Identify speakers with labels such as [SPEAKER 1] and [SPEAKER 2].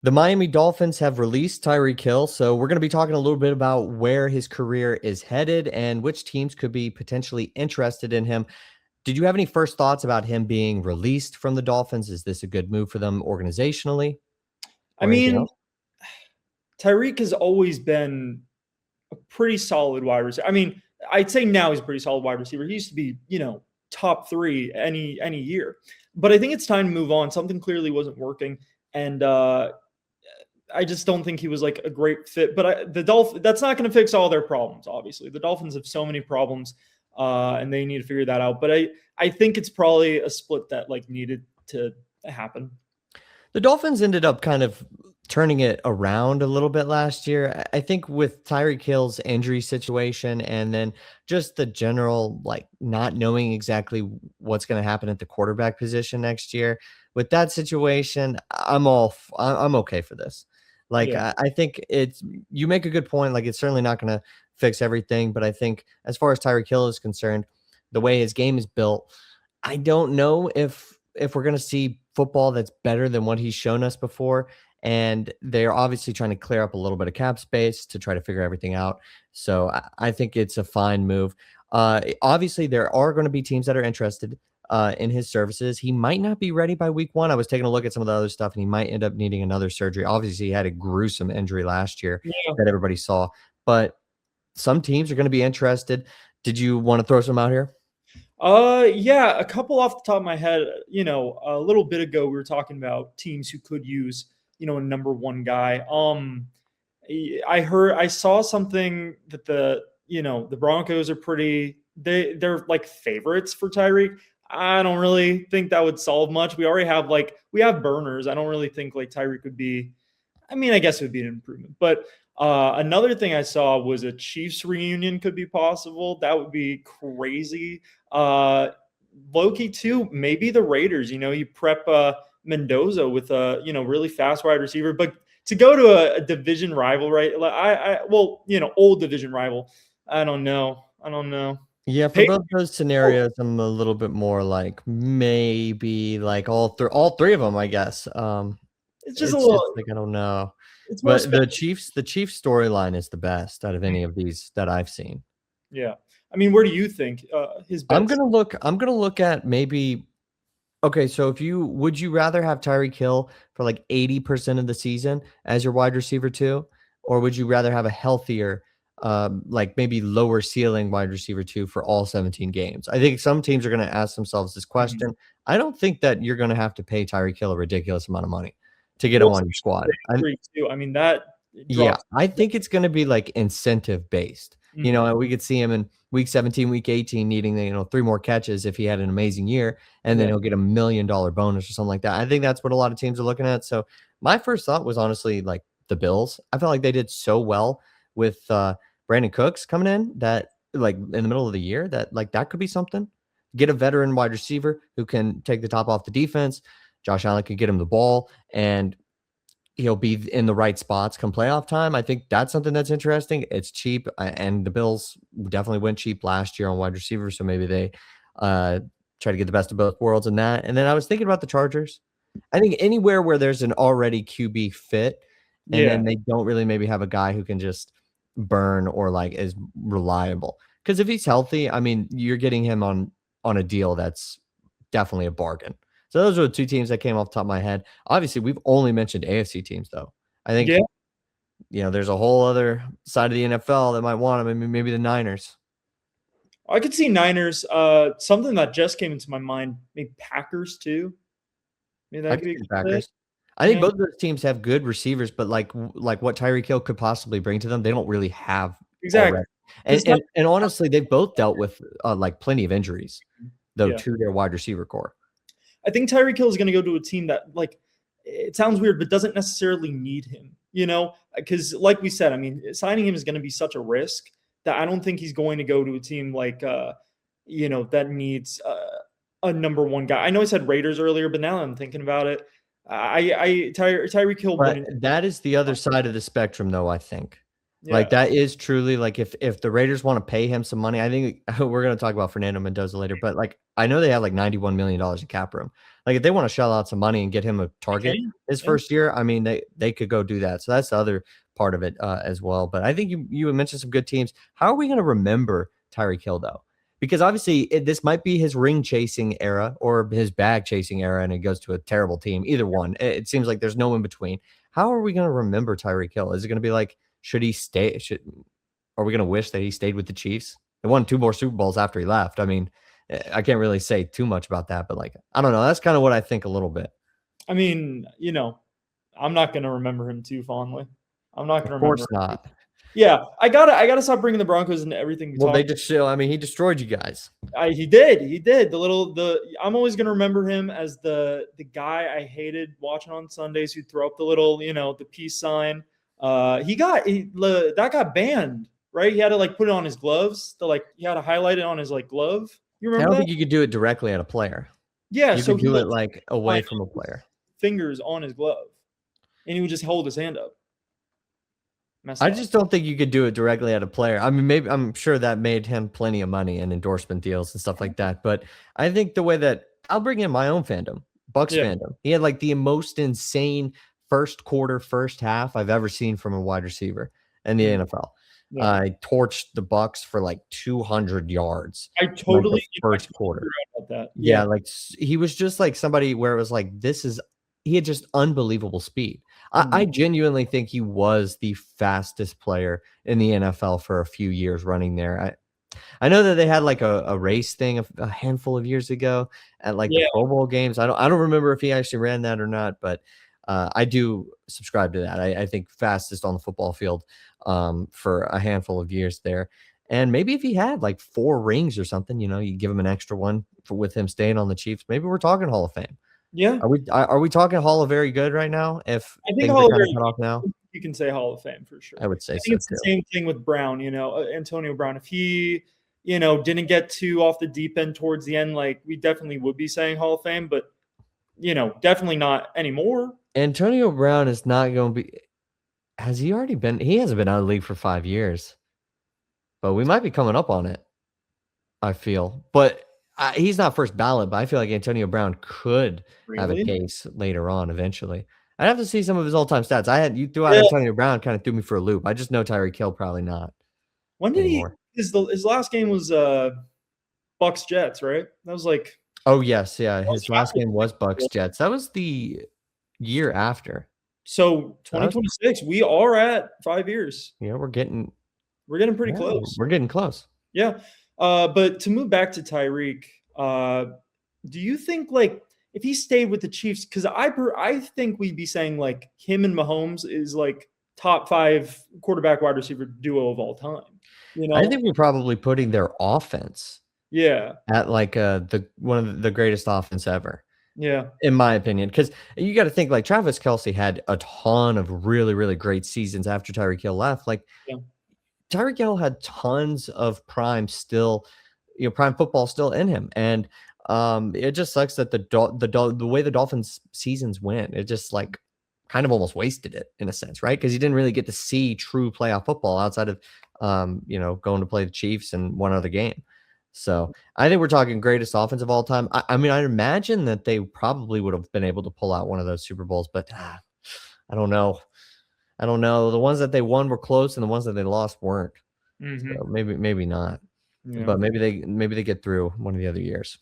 [SPEAKER 1] The Miami Dolphins have released Tyreek Hill, so we're going to be talking a little bit about where his career is headed and which teams could be potentially interested in him. Did you have any first thoughts about him being released from the Dolphins? Is this a good move for them organizationally
[SPEAKER 2] I
[SPEAKER 1] or anything
[SPEAKER 2] mean,
[SPEAKER 1] else?
[SPEAKER 2] Tyreek has always been a pretty solid wide receiver. I mean, I'd say now he's a pretty solid wide receiver. He used to be, top three any year. But I think it's time to move on. Something clearly wasn't working, and I just don't think he was like a great fit. But that's not going to fix all their problems. Obviously, the Dolphins have so many problems, and they need to figure that out. But I think it's probably a split that like needed to happen.
[SPEAKER 1] The Dolphins ended up kind of turning it around a little bit last year. I think with Tyreek Hill's injury situation and then just the general like not knowing exactly what's going to happen at the quarterback position next year. With that situation, I'm okay for this. Like
[SPEAKER 2] Yeah.
[SPEAKER 1] I think it's you make a good point. Like it's certainly not going to fix everything, but I think as far as Tyreek Hill is concerned, the way his game is built, I don't know if we're going to see football that's better than what he's shown us before. And they're obviously trying to clear up a little bit of cap space to try to figure everything out. So I think it's a fine move. Obviously, there are going to be teams that are interested in his services. He might not be ready by week one. I was taking a look at some of the other stuff, and he might end up needing another surgery. Obviously, he had a gruesome injury last year
[SPEAKER 2] Yeah.
[SPEAKER 1] that everybody saw, but some teams are going to be interested. Did you want to throw some out here?
[SPEAKER 2] Yeah, a couple off the top of my head. A little bit ago we were talking about teams who could use, a number one guy. I saw something that the Broncos are they're like favorites for Tyreek. I don't really think that would solve much. We have burners. I don't really think like Tyreek would be. I mean, I guess it would be an improvement. But another thing I saw was a Chiefs reunion could be possible. That would be crazy. Uh, Loki too. Maybe the Raiders. You prep Mendoza with a really fast wide receiver, but to go to a division rival, right? Old division rival. I don't know. I don't know.
[SPEAKER 1] Yeah, for
[SPEAKER 2] Hey,
[SPEAKER 1] both those scenarios, I'm a little bit more like maybe like all three of them, I guess.
[SPEAKER 2] it's just a
[SPEAKER 1] It's just
[SPEAKER 2] little.
[SPEAKER 1] like I don't know.
[SPEAKER 2] It's more
[SPEAKER 1] But
[SPEAKER 2] special.
[SPEAKER 1] the Chiefs storyline is the best out of any of these that I've seen.
[SPEAKER 2] Yeah. I mean, where do you think his best?
[SPEAKER 1] I'm gonna look at maybe okay, so if you would you rather have Tyreek Hill for like 80% of the season as your wide receiver too, or would you rather have a healthier, like maybe lower ceiling wide receiver two for all 17 games? I think some teams are going to ask themselves this
[SPEAKER 2] Mhm.
[SPEAKER 1] question. I don't think that you're going to have to pay Tyreek Hill a ridiculous amount of money to get him
[SPEAKER 2] Well,
[SPEAKER 1] on your
[SPEAKER 2] the
[SPEAKER 1] squad.
[SPEAKER 2] injury too. I mean, that
[SPEAKER 1] Yeah,
[SPEAKER 2] drops.
[SPEAKER 1] I think it's gonna be, like, incentive based.
[SPEAKER 2] Mhm.
[SPEAKER 1] We could see him in week 17, week 18 needing, 3 more catches if he had an amazing year, and then
[SPEAKER 2] Yeah.
[SPEAKER 1] he'll get $1 million bonus or something like that. I think that's what a lot of teams are looking at. So, my first thought was honestly, like, the Bills. I felt like they did so well with, Brandon Cooks coming in that, like, in the middle of the year that, like, that could be something. Get a veteran wide receiver who can take the top off the defense. Josh Allen could get him the ball, and he'll be in the right spots come playoff time. I think that's something that's interesting. It's cheap, and the Bills definitely went cheap last year on wide receivers, so maybe they uh, try to get the best of both worlds in that. And then I was thinking about the Chargers. I think anywhere where there's an already QB fit, and
[SPEAKER 2] Yeah.
[SPEAKER 1] then they don't really maybe have a guy who can just burn or like is reliable. Because if he's healthy, I mean, you're getting him on a deal that's definitely a bargain. So those are the two teams that came off the top of my head. Obviously, we've only mentioned AFC teams, though. I
[SPEAKER 2] Yeah.
[SPEAKER 1] think, there's a whole other side of the NFL that might want them. I mean, maybe the Niners.
[SPEAKER 2] I could see Niners. Something that just came into my mind, maybe Packers too. Maybe
[SPEAKER 1] I
[SPEAKER 2] that could
[SPEAKER 1] could
[SPEAKER 2] be a
[SPEAKER 1] see the
[SPEAKER 2] good fit.
[SPEAKER 1] Packers. I think
[SPEAKER 2] Yeah.
[SPEAKER 1] both of those teams have good receivers, but like what Tyreek Hill could possibly bring to them, they don't really have
[SPEAKER 2] Exactly.
[SPEAKER 1] already. And
[SPEAKER 2] Because
[SPEAKER 1] and and honestly, they've both dealt with like plenty of injuries, though,
[SPEAKER 2] yeah,
[SPEAKER 1] to their wide receiver core.
[SPEAKER 2] I think Tyreek Hill is going to go to a team that like it sounds weird, but doesn't necessarily need him. Because like we said, I mean, signing him is going to be such a risk that I don't think he's going to go to a team like that needs a number one guy. I know I said Raiders earlier, but now I'm thinking about it. Tyreek Hill
[SPEAKER 1] But
[SPEAKER 2] wouldn't.
[SPEAKER 1] that is the other side of the spectrum, though, I think.
[SPEAKER 2] Yeah.
[SPEAKER 1] Like, that is truly like, if the Raiders wanna pay him some money, I think we're gonna talk about Fernando Mendoza later, but, like, I know they have, like, $91 million in cap room. Like, if they wanna shell out some money and get him a
[SPEAKER 2] They
[SPEAKER 1] target
[SPEAKER 2] can.
[SPEAKER 1] his
[SPEAKER 2] Yeah.
[SPEAKER 1] first year, I mean, they could go do that. So that's the other part of it, as well. But I think you had mentioned some good teams. How are we gonna remember Tyreek Hill, though? Because obviously, this might be his ring chasing era or his bag chasing era, and he goes to a terrible team. Either one. It seems like there's no in between. How are we gonna remember Tyreek Hill? Is it gonna be like, should he stay? Are we gonna wish that he stayed with the Chiefs? They won 2 more Super Bowls after he left. I mean, I can't really say too much about that, but, like, I don't know. That's kinda what I think a little bit.
[SPEAKER 2] I mean, I'm not gonna remember him too fondly. I'm not
[SPEAKER 1] Of
[SPEAKER 2] gonna
[SPEAKER 1] course
[SPEAKER 2] remember.
[SPEAKER 1] not.
[SPEAKER 2] Yeah, I gotta stop bringing the Broncos into everything we
[SPEAKER 1] Well,
[SPEAKER 2] talk.
[SPEAKER 1] they just show I mean, he destroyed you guys.
[SPEAKER 2] He did. I'm always gonna remember him as the guy I hated watching on Sundays who'd throw up the little, the peace sign. That got banned, right? He had to like put it on his gloves. He had to highlight it on his like glove. You
[SPEAKER 1] I
[SPEAKER 2] remember
[SPEAKER 1] don't
[SPEAKER 2] that?
[SPEAKER 1] think you could do it directly at a player.
[SPEAKER 2] Yeah.
[SPEAKER 1] You
[SPEAKER 2] So
[SPEAKER 1] could
[SPEAKER 2] he
[SPEAKER 1] do it,
[SPEAKER 2] would
[SPEAKER 1] like, away from a player.
[SPEAKER 2] fingers on his glove, and he would just hold his hand up. Messed
[SPEAKER 1] I
[SPEAKER 2] up.
[SPEAKER 1] just don't think you could do it directly at a player. I mean, maybe I'm sure that made him plenty of money and endorsement deals and stuff like that. But I think the way that I'll bring in my own fandom, Bucks
[SPEAKER 2] Yeah.
[SPEAKER 1] fandom. He had like the most insane first quarter, first half I've ever seen from a wide receiver in the
[SPEAKER 2] Mhm.
[SPEAKER 1] NFL.
[SPEAKER 2] Yeah.
[SPEAKER 1] I torched the Bucks for like 200 yards
[SPEAKER 2] I
[SPEAKER 1] in like the
[SPEAKER 2] totally
[SPEAKER 1] first quarter.
[SPEAKER 2] forgot about that.
[SPEAKER 1] Yeah,
[SPEAKER 2] Yeah.
[SPEAKER 1] like, he was just like somebody where it was like, he had just unbelievable speed. I
[SPEAKER 2] Mhm.
[SPEAKER 1] genuinely think he was the fastest player in the NFL for a few years running there. I know that they had like a race thing a handful of years ago at like the
[SPEAKER 2] Yeah.
[SPEAKER 1] Pro Bowl games. I don't remember if he actually ran that or not, but I do subscribe to that. I think fastest on the football field for a handful of years there. And maybe if he had like 4 rings or something, you give him an extra one with him staying on the Chiefs. Maybe we're talking Hall of Fame.
[SPEAKER 2] Yeah.
[SPEAKER 1] Are we talking Hall of Very Good right now? If
[SPEAKER 2] I think
[SPEAKER 1] things are
[SPEAKER 2] Hall of
[SPEAKER 1] kind of
[SPEAKER 2] Fame,
[SPEAKER 1] cut off now,
[SPEAKER 2] you can say Hall of Fame for sure.
[SPEAKER 1] I would say
[SPEAKER 2] I think
[SPEAKER 1] so
[SPEAKER 2] it's the
[SPEAKER 1] too.
[SPEAKER 2] same thing with Brown, Antonio Brown. If he, didn't get too off the deep end towards the end, like we definitely would be saying Hall of Fame, but definitely not anymore.
[SPEAKER 1] Antonio Brown is not going to be. Has he already been? He hasn't been out of the league for 5 years, but we might be coming up on it. I feel, but he's not first ballot. But I feel like Antonio Brown could have a
[SPEAKER 2] Really?
[SPEAKER 1] case later on eventually. I'd have to see some of his all-time stats. You threw out
[SPEAKER 2] Yeah.
[SPEAKER 1] Antonio Brown, kind of threw me for a loop. I just know Tyreek Hill probably not
[SPEAKER 2] When did he?
[SPEAKER 1] anymore.
[SPEAKER 2] His last game was Bucks Jets, right? That was like
[SPEAKER 1] Oh yes, yeah.
[SPEAKER 2] was
[SPEAKER 1] His
[SPEAKER 2] it
[SPEAKER 1] last
[SPEAKER 2] after
[SPEAKER 1] game
[SPEAKER 2] the
[SPEAKER 1] was
[SPEAKER 2] Super
[SPEAKER 1] Bucks
[SPEAKER 2] Bowl?
[SPEAKER 1] Jets. That was the year after.
[SPEAKER 2] So
[SPEAKER 1] That was
[SPEAKER 2] 2026, we are at 5 years.
[SPEAKER 1] Yeah,
[SPEAKER 2] We're getting pretty
[SPEAKER 1] yeah,
[SPEAKER 2] close.
[SPEAKER 1] we're getting close.
[SPEAKER 2] Yeah. But to move back to Tyreek, do you think like if he stayed with the Chiefs, because I think we'd be saying like him and Mahomes is like top 5 quarterback wide receiver duo of all time.
[SPEAKER 1] I think we're probably putting their offense
[SPEAKER 2] Yeah.
[SPEAKER 1] at like the one of the greatest offense ever,
[SPEAKER 2] Yeah.
[SPEAKER 1] in my opinion. Because you got to think like Travis Kelce had a ton of really, really great seasons after Tyreek Hill left. Like
[SPEAKER 2] Yeah.
[SPEAKER 1] Tyreek Hill had tons of prime still, prime football still in him, and it just sucks that the way the Dolphins seasons went, it just like kind of almost wasted it in a sense, right? Because he didn't really get to see true playoff football outside of going to play the Chiefs and one other game. So I think we're talking greatest offense of all time. I mean, I imagine that they probably would have been able to pull out one of those Super Bowls, but I don't know. I don't know. The ones that they won were close, and the ones that they lost weren't.
[SPEAKER 2] Mhm.
[SPEAKER 1] So maybe not.
[SPEAKER 2] Yeah.
[SPEAKER 1] But maybe they get through one of the other years.